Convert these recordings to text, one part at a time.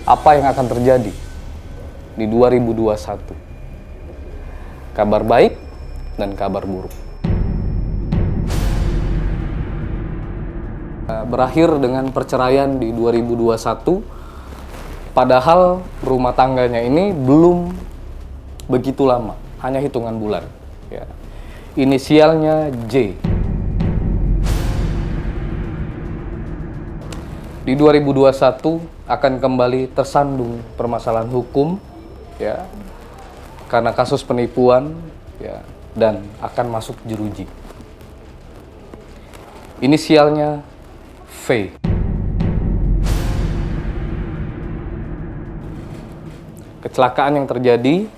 apa yang akan terjadi di 2021. Kabar baik dan kabar buruk. Berakhir dengan perceraian di 2021, padahal rumah tangganya ini belum begitu lama, hanya hitungan bulan. Ya. Inisialnya J. Di 2021 akan kembali tersandung permasalahan hukum, ya, karena kasus penipuan, ya, dan akan masuk jeruji. Inisialnya V. Kecelakaan yang terjadi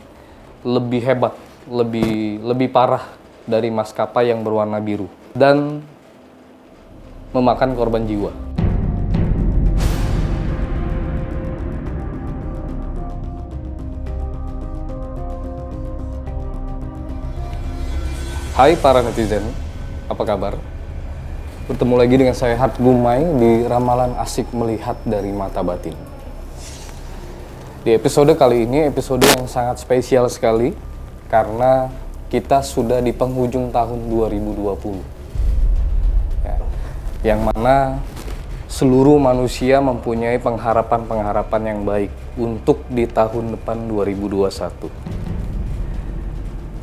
lebih hebat, lebih parah dari maskapai yang berwarna biru dan memakan korban jiwa. Hai para netizen, apa kabar? Bertemu lagi dengan saya Hart Gumai di Ramalan Asik Melihat dari Mata Batin. Di episode kali ini, episode yang sangat spesial sekali karena kita sudah di penghujung tahun 2020. Ya, yang mana seluruh manusia mempunyai pengharapan-pengharapan yang baik untuk di tahun depan 2021.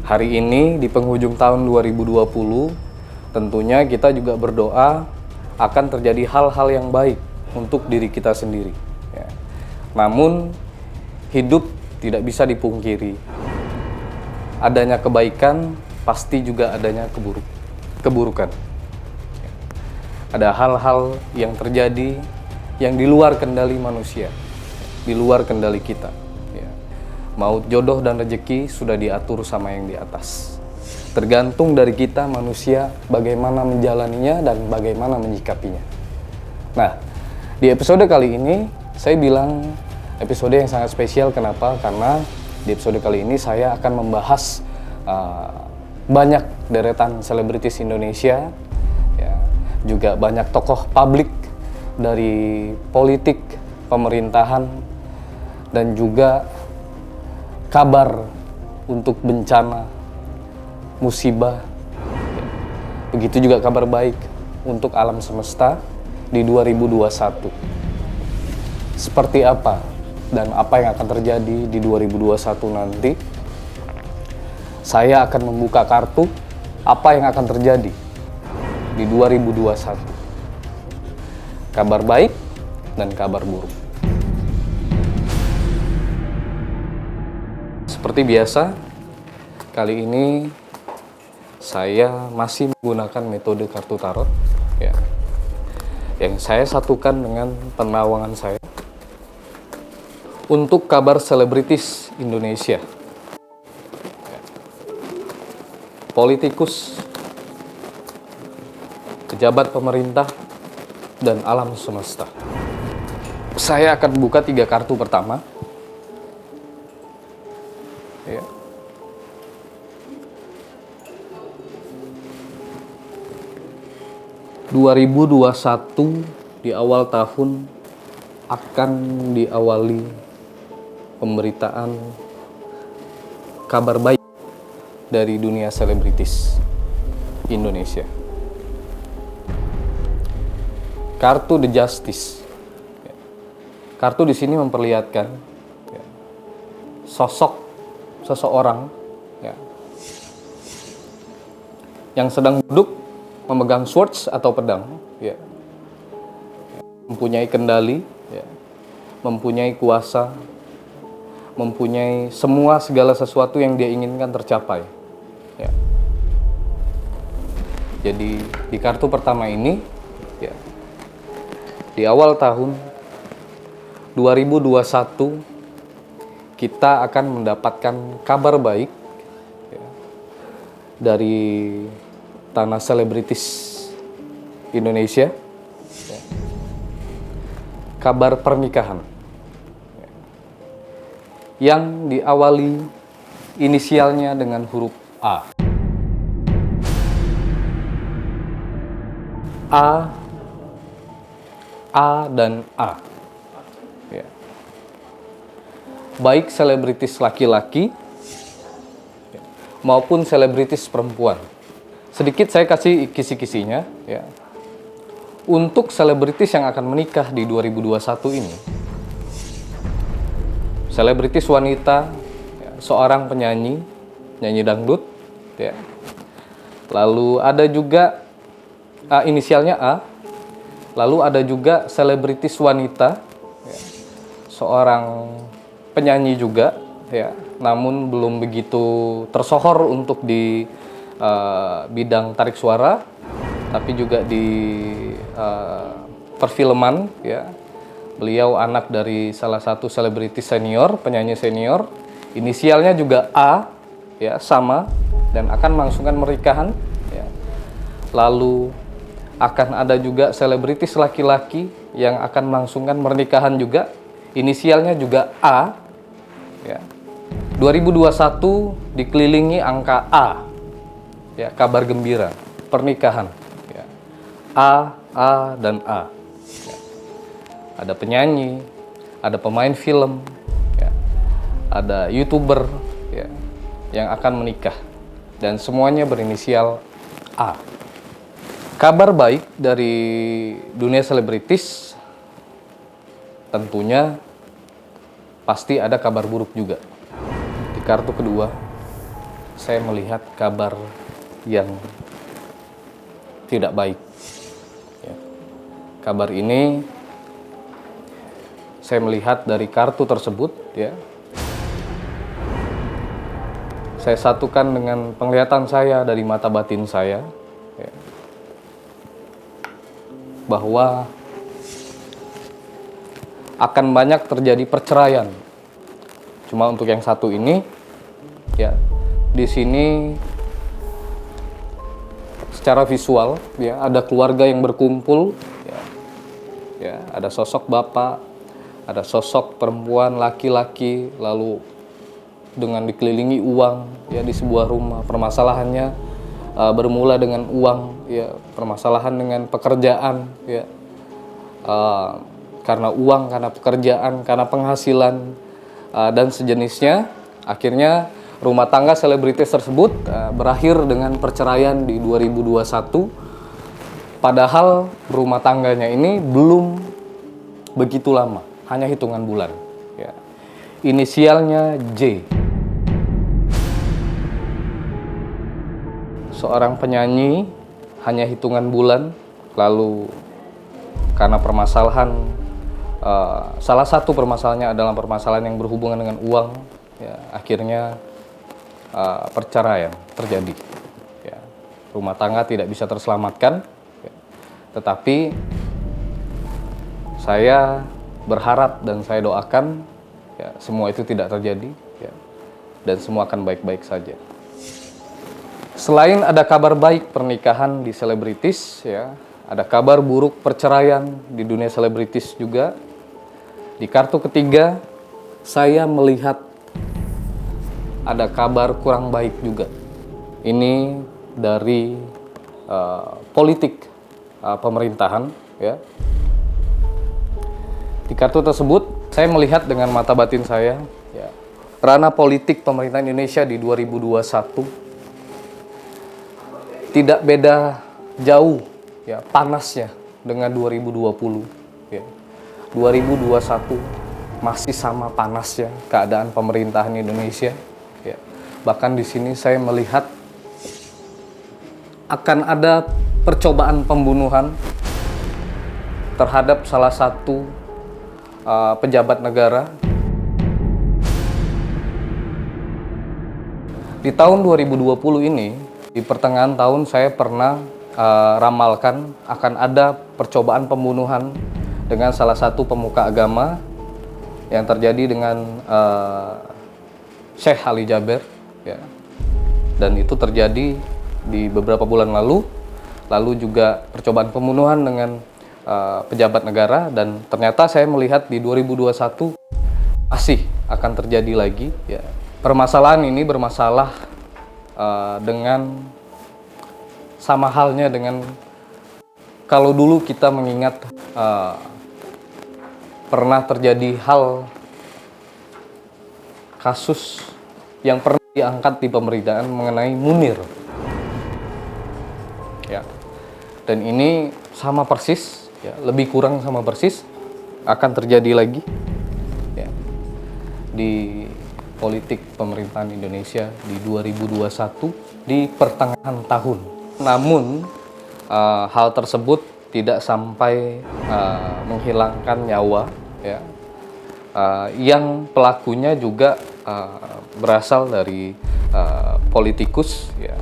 Hari ini di penghujung tahun 2020, tentunya kita juga berdoa akan terjadi hal-hal yang baik untuk diri kita sendiri. Ya. Namun, hidup tidak bisa dipungkiri. Adanya kebaikan, pasti juga adanya keburukan. Ya. Ada hal-hal yang terjadi yang di luar kendali manusia, di luar kendali kita. Maut, jodoh, dan rezeki sudah diatur sama yang di atas. Tergantung dari kita manusia bagaimana menjalaninya dan bagaimana menyikapinya. Nah, di episode kali ini saya bilang episode yang sangat spesial. Kenapa? Karena di episode kali ini saya akan membahas banyak deretan selebritis Indonesia, ya, juga banyak tokoh publik dari politik, pemerintahan, dan juga kabar untuk bencana, musibah. Begitu juga kabar baik untuk alam semesta di 2021. Seperti apa dan apa yang akan terjadi di 2021 nanti? Saya akan membuka kartu apa yang akan terjadi di 2021. Kabar baik dan kabar buruk. Seperti biasa, kali ini saya masih menggunakan metode kartu tarot, ya, yang saya satukan dengan penawangan saya untuk kabar selebritis Indonesia, ya, politikus, pejabat pemerintah, dan alam semesta. Saya akan buka 3 kartu pertama. Ya. ...2021 di awal tahun akan diawali pemberitaan kabar baik dari dunia selebritis Indonesia. Kartu The Justice. Kartu di sini memperlihatkan, ya, sosok seseorang, ya, yang sedang duduk memegang swords atau pedang, ya, mempunyai kendali, ya, mempunyai kuasa, mempunyai semua segala sesuatu yang dia inginkan tercapai, ya. Jadi di kartu pertama ini, ya, di awal tahun 2021 kita akan mendapatkan kabar baik, ya, dari tanah selebritis Indonesia, ya. Kabar pernikahan, ya, yang diawali inisialnya dengan huruf A. A dan A. Ya. baik selebritis laki-laki maupun selebritis perempuan. Sedikit saya kasih kisi-kisinya ya. Untuk selebritis yang akan menikah di 2021 ini, selebritis wanita, ya, seorang penyanyi, nyanyi dangdut, ya. Lalu ada juga inisialnya A. Lalu ada juga selebritis wanita, ya, seorang penyanyi juga, ya, namun belum begitu tersohor untuk di bidang tarik suara, tapi juga di perfilman, ya. Beliau anak dari salah satu selebritis senior, penyanyi senior, inisialnya juga A, ya, sama, dan akan melangsungkan pernikahan, ya. Lalu akan ada juga selebritis laki-laki yang akan melangsungkan pernikahan juga, inisialnya juga A, ya. 2021 dikelilingi angka A, ya, kabar gembira, pernikahan, ya. A, dan A. Ya. Ada penyanyi, ada pemain film, ya. Ada YouTuber, ya, yang akan menikah, dan semuanya berinisial A. Kabar baik dari dunia selebritis, tentunya pasti ada kabar buruk juga. Di kartu kedua, saya melihat kabar yang tidak baik. Ya. Kabar ini saya melihat dari kartu tersebut, ya. Saya satukan dengan penglihatan saya dari mata batin saya, ya, bahwa akan banyak terjadi perceraian. Cuma untuk yang satu ini, ya, di sini secara visual, ya, ada keluarga yang berkumpul, ya, ya, ada sosok bapak, ada sosok perempuan, laki-laki, lalu dengan dikelilingi uang, ya, di sebuah rumah. Permasalahannya bermula dengan uang, ya, permasalahan dengan pekerjaan, ya, karena uang, karena pekerjaan, karena penghasilan, dan sejenisnya. Akhirnya rumah tangga selebritis tersebut berakhir dengan perceraian di 2021. Padahal rumah tangganya ini belum begitu lama, hanya hitungan bulan, ya. Inisialnya J. Seorang penyanyi, hanya hitungan bulan, lalu karena permasalahan, salah satu permasalahannya adalah permasalahan yang berhubungan dengan uang, ya, akhirnya perceraian terjadi, ya. Rumah tangga tidak bisa terselamatkan, ya. Tetapi saya berharap dan saya doakan, ya, semua itu tidak terjadi, ya, dan semua akan baik-baik saja. Selain ada kabar baik pernikahan di selebritis, ya, ada kabar buruk perceraian di dunia selebritis juga. Di kartu ketiga, saya melihat ada kabar kurang baik juga. Ini dari politik pemerintahan, ya. Di kartu tersebut, saya melihat dengan mata batin saya, ya, ranah politik pemerintahan Indonesia di 2021 tidak beda jauh, ya, panasnya dengan 2020, ya. 2021 masih sama panasnya keadaan pemerintahan Indonesia, ya. Bahkan di sini saya melihat akan ada percobaan pembunuhan terhadap salah satu pejabat negara. Di tahun 2020 ini, di pertengahan tahun saya pernah ramalkan akan ada percobaan pembunuhan dengan salah satu pemuka agama yang terjadi dengan Syekh Ali Jaber, ya. Dan itu terjadi di beberapa bulan lalu. Lalu juga percobaan pembunuhan dengan pejabat negara, dan ternyata saya melihat di 2021 masih akan terjadi lagi, ya. Permasalahan ini bermasalah dengan sama halnya dengan kalau dulu kita mengingat pernah terjadi hal kasus yang pernah diangkat di pemberitaan mengenai Munir. Ya. Dan ini sama persis, ya, lebih kurang sama persis akan terjadi lagi, ya, di politik pemerintahan Indonesia di 2021 di pertengahan tahun. Namun hal tersebut tidak sampai menghilangkan nyawa, ya, yang pelakunya juga berasal dari politikus, ya,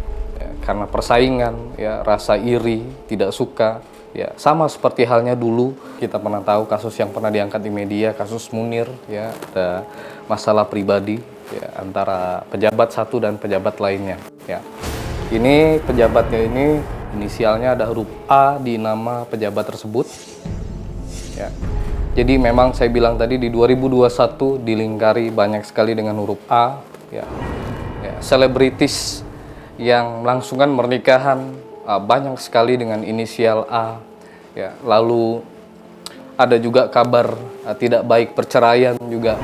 karena persaingan, ya, rasa iri, tidak suka, ya, sama seperti halnya dulu kita pernah tahu kasus yang pernah diangkat di media, kasus Munir, ya, ada masalah pribadi, ya, antara pejabat satu dan pejabat lainnya, ya. Ini pejabatnya ini inisialnya ada huruf A di nama pejabat tersebut, ya. Jadi memang saya bilang tadi di 2021 dilingkari banyak sekali dengan huruf A, ya. Ya, selebritis yang melangsungkan pernikahan banyak sekali dengan inisial A, ya. Lalu ada juga kabar tidak baik perceraian juga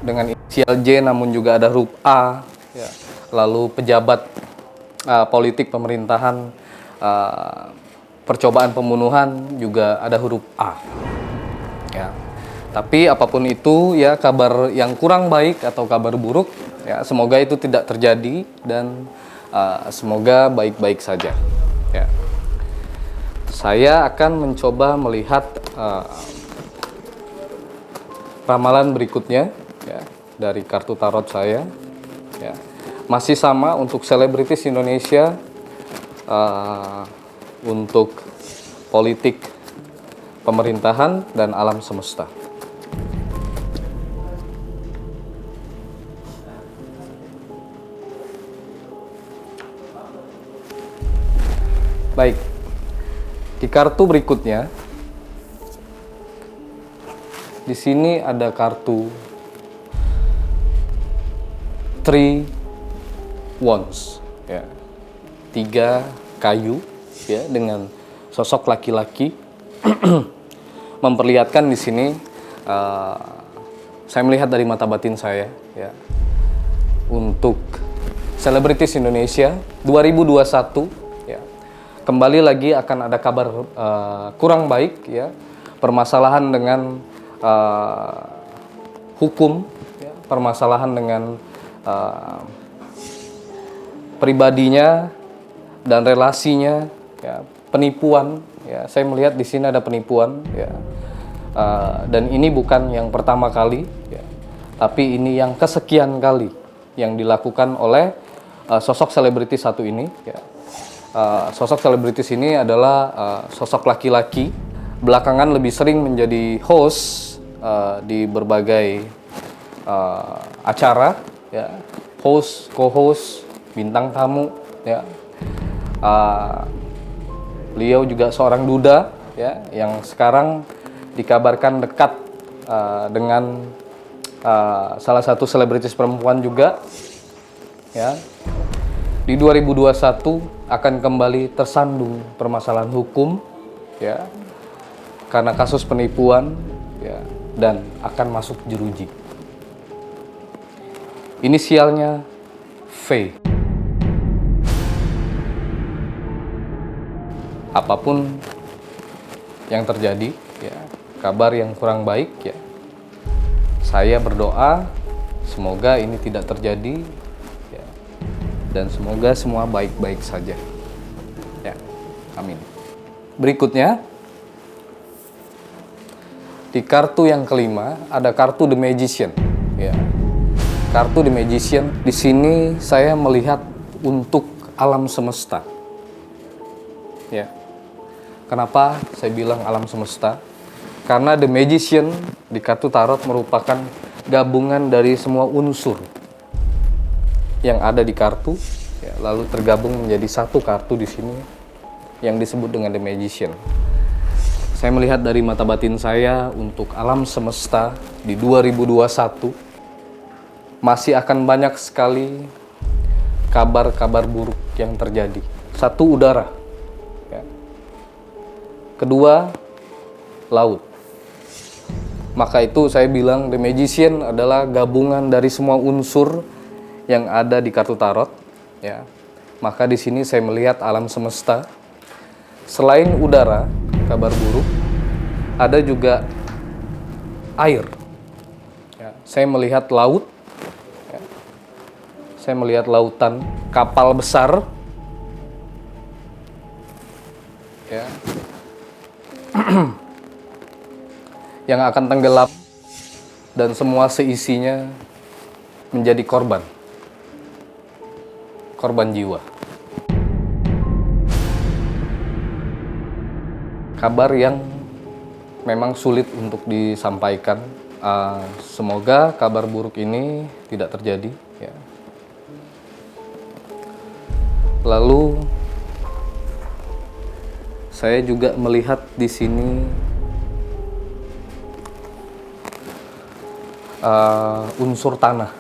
dengan inisial J namun juga ada huruf A, ya. Lalu pejabat politik pemerintahan percobaan pembunuhan juga ada huruf A, ya. Tapi apapun itu, ya, kabar yang kurang baik atau kabar buruk, ya, semoga itu tidak terjadi dan semoga baik-baik saja, ya. Saya akan mencoba melihat ramalan berikutnya, ya, dari kartu tarot saya, ya. Masih sama untuk selebritis Indonesia, untuk politik pemerintahan dan alam semesta. Baik, di kartu berikutnya, di sini ada kartu Three Wands, ya, 3 kayu, ya, dengan sosok laki-laki. Memperlihatkan di sini, saya melihat dari mata batin saya, ya, untuk selebritis Indonesia 2021. Kembali lagi akan ada kabar kurang baik, ya, permasalahan dengan hukum, ya, permasalahan dengan pribadinya dan relasinya, ya, penipuan, ya, saya melihat di sini ada penipuan, ya, dan ini bukan yang pertama kali, ya, tapi ini yang kesekian kali yang dilakukan oleh sosok selebritis satu ini, ya. Sosok selebritis ini adalah sosok laki-laki, belakangan lebih sering menjadi host di berbagai acara, ya, host, co-host, bintang tamu, ya. Beliau juga seorang duda, ya, yang sekarang dikabarkan dekat dengan salah satu selebritis perempuan juga, ya. Di 2021 akan kembali tersandung permasalahan hukum, ya, karena kasus penipuan, ya, dan akan masuk jeruji. Inisialnya V. Apapun yang terjadi, ya, kabar yang kurang baik, ya, saya berdoa semoga ini tidak terjadi, dan semoga semua baik-baik saja, ya, amin. Berikutnya, di kartu yang kelima ada kartu The Magician, ya. Kartu The Magician di sini saya melihat untuk alam semesta, ya. Kenapa saya bilang alam semesta? Karena The Magician di kartu tarot merupakan gabungan dari semua unsur yang ada di kartu, ya, lalu tergabung menjadi satu kartu di sini yang disebut dengan The Magician. Saya melihat dari mata batin saya untuk alam semesta di 2021 masih akan banyak sekali kabar-kabar buruk yang terjadi. Satu, udara, ya. Kedua, laut. Maka itu saya bilang The Magician adalah gabungan dari semua unsur yang ada di kartu tarot, ya. Maka di sini saya melihat alam semesta. Selain udara, kabar buruk, ada juga air. Ya, saya melihat laut. Ya. Saya melihat lautan, kapal besar. Ya. Yang akan tenggelam dan semua seisinya menjadi korban jiwa. Kabar yang memang sulit untuk disampaikan. Semoga kabar buruk ini tidak terjadi, ya. Lalu saya juga melihat di sini unsur tanah.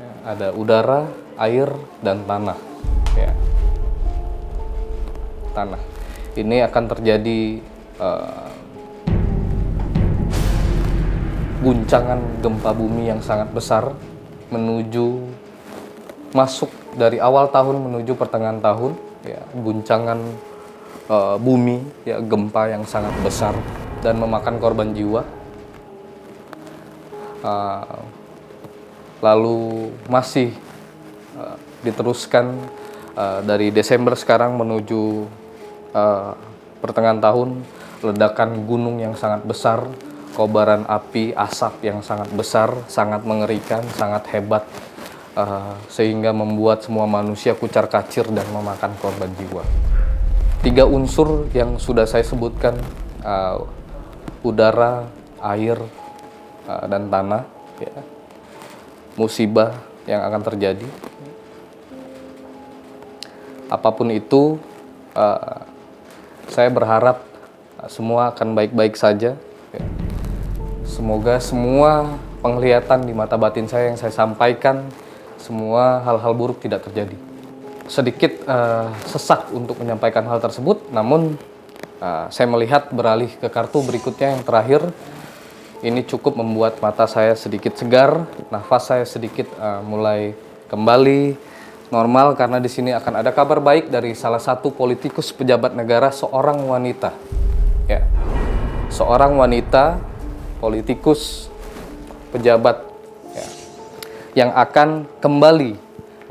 Ya, ada udara, air, dan tanah. Ya. Tanah. Ini akan terjadi guncangan gempa bumi yang sangat besar masuk dari awal tahun menuju pertengahan tahun. Ya, guncangan bumi, ya, gempa yang sangat besar dan memakan korban jiwa. Lalu masih diteruskan dari Desember sekarang menuju pertengahan tahun, ledakan gunung yang sangat besar, kobaran api, asap yang sangat besar, sangat mengerikan, sangat hebat, sehingga membuat semua manusia kucar-kacir dan memakan korban jiwa. 3 unsur yang sudah saya sebutkan, udara, air, dan tanah, ya. Musibah yang akan terjadi. Apapun itu, saya berharap semua akan baik-baik saja, ya. Semoga semua penglihatan di mata batin saya yang saya sampaikan, semua hal-hal buruk tidak terjadi. Sedikit sesak untuk menyampaikan hal tersebut, namun saya melihat beralih ke kartu berikutnya yang terakhir. Ini cukup membuat mata saya sedikit segar, nafas saya sedikit mulai kembali normal, karena di sini akan ada kabar baik dari salah satu politikus pejabat negara, seorang wanita. Ya. Seorang wanita politikus pejabat, ya, yang akan kembali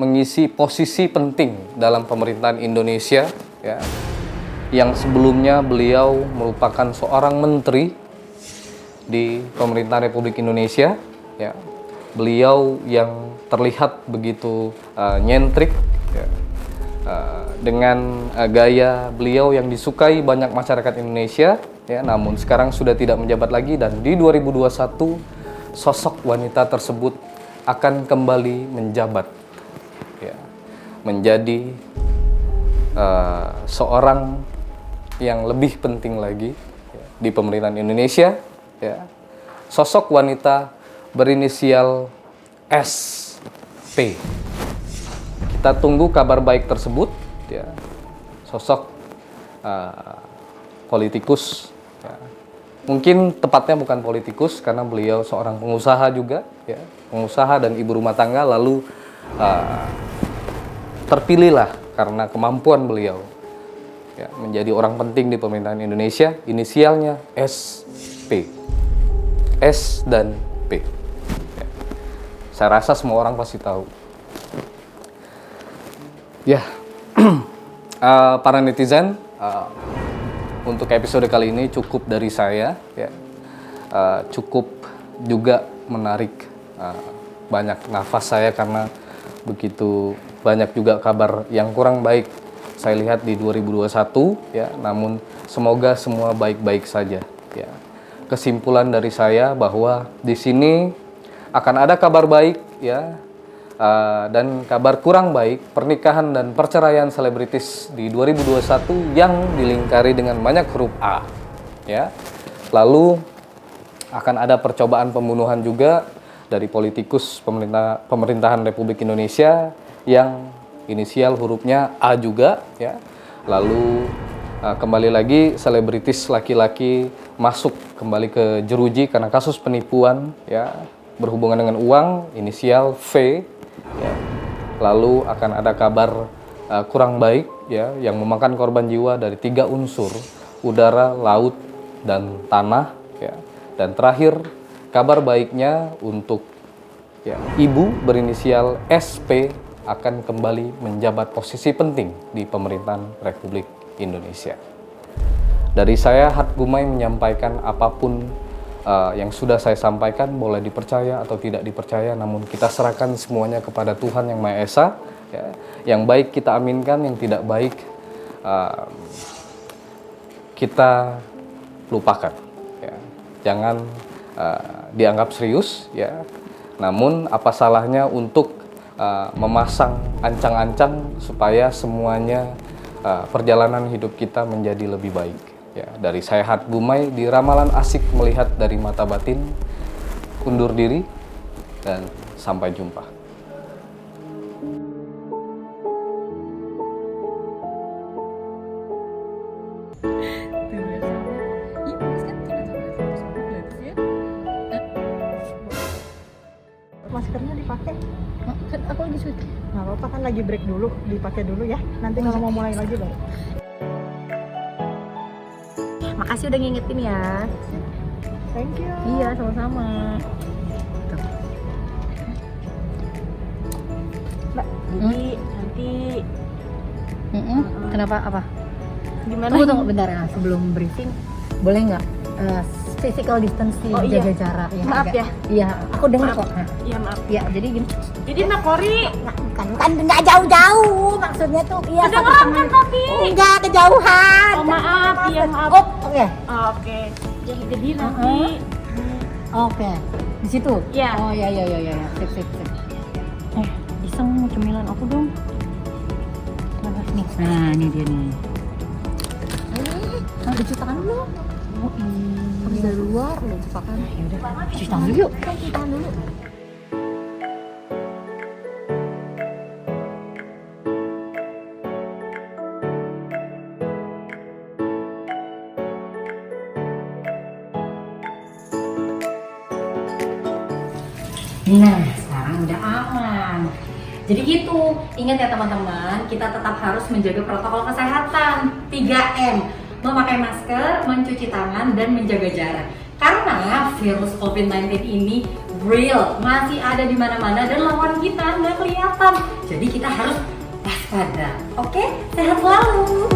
mengisi posisi penting dalam pemerintahan Indonesia, ya. Yang sebelumnya beliau merupakan seorang menteri di pemerintahan Republik Indonesia, ya. Beliau yang terlihat begitu nyentrik, ya. Dengan gaya beliau yang disukai banyak masyarakat Indonesia, ya. Namun sekarang sudah tidak menjabat lagi, dan di 2021 sosok wanita tersebut akan kembali menjabat, ya. Menjadi seorang yang lebih penting lagi, ya, di pemerintahan Indonesia. Ya. Sosok wanita berinisial SP. Kita tunggu kabar baik tersebut, ya. Sosok politikus, ya. Mungkin tepatnya bukan politikus karena beliau seorang pengusaha juga, ya. Pengusaha dan ibu rumah tangga, lalu terpilihlah karena kemampuan beliau, ya, menjadi orang penting di pemerintahan Indonesia. Inisialnya SP. S dan P. Ya. Saya rasa semua orang pasti tahu. Ya, para netizen, untuk episode kali ini cukup dari saya. Ya. Cukup juga menarik banyak nafas saya karena begitu banyak juga kabar yang kurang baik saya lihat di 2021. Ya. Namun semoga semua baik-baik saja. Ya. Kesimpulan dari saya bahwa di sini akan ada kabar baik, ya, dan kabar kurang baik, pernikahan dan perceraian selebritis di 2021 yang dilingkari dengan banyak huruf A, ya. Lalu akan ada percobaan pembunuhan juga dari politikus pemerintahan Republik Indonesia yang inisial hurufnya A juga, ya. Lalu kembali lagi selebritis laki-laki masuk kembali ke jeruji karena kasus penipuan ya berhubungan dengan uang inisial V ya. Lalu akan ada kabar kurang baik ya yang memakan korban jiwa dari 3 unsur udara, laut, dan tanah ya. Dan terakhir kabar baiknya untuk ya, ibu berinisial SP akan kembali menjabat posisi penting di pemerintahan Republik Indonesia. Dari saya Hat Gumai menyampaikan apapun yang sudah saya sampaikan, boleh dipercaya atau tidak dipercaya, namun kita serahkan semuanya kepada Tuhan Yang Maha Esa. Ya. Yang baik kita aminkan, yang tidak baik kita lupakan. Ya. Jangan dianggap serius. Ya. Namun apa salahnya untuk memasang ancang-ancang supaya semuanya perjalanan hidup kita menjadi lebih baik. Ya, dari saya Hat Gumai di Ramalan Asik Melihat dari Mata Batin, undur diri dan sampai jumpa. Maskernya dipakai. Kan aku lagi syuting. Nggak apa-apa kan lagi break dulu, dipakai dulu ya. Nanti kalau mau mulai lagi baru. Makasih udah ngingetin ya. Thank you. Iya, sama-sama. Tuh. Mbak, jadi nanti Kenapa apa? gimana? Tunggu bentar ya, sebelum briefing boleh nggak physical distancing, Oh, iya. jaga jarak ya? Maaf agak- ya. Iya, aku dengar Maaf. kok. Nah, Iya maaf. ya jadi gini. Jadi Mbak Kori Kan nggak jauh-jauh, maksudnya tuh iya kedengeran kan tapi. enggak kejauhan. Oh maaf, iya maaf. Oh, oke. Oke. Jadi nanti Oke. Di situ? Iya. Oh iya. Sip. Iseng cemilan aku dong. Mana nih? Nah, ini dia nih. Cuci tangan dulu. Oh iya. Habis dari luar udah cuci tangan. Ya udah. Cuci tangan dulu yuk. Cuci tangan dulu. Nah, sekarang udah aman. Jadi gitu, ingat ya teman-teman, kita tetap harus menjaga protokol kesehatan 3M. Memakai masker, mencuci tangan, dan menjaga jarak. Karena virus COVID-19 ini real, masih ada di mana-mana dan lawan kita nggak kelihatan. Jadi kita harus waspada. Oke, sehat selalu.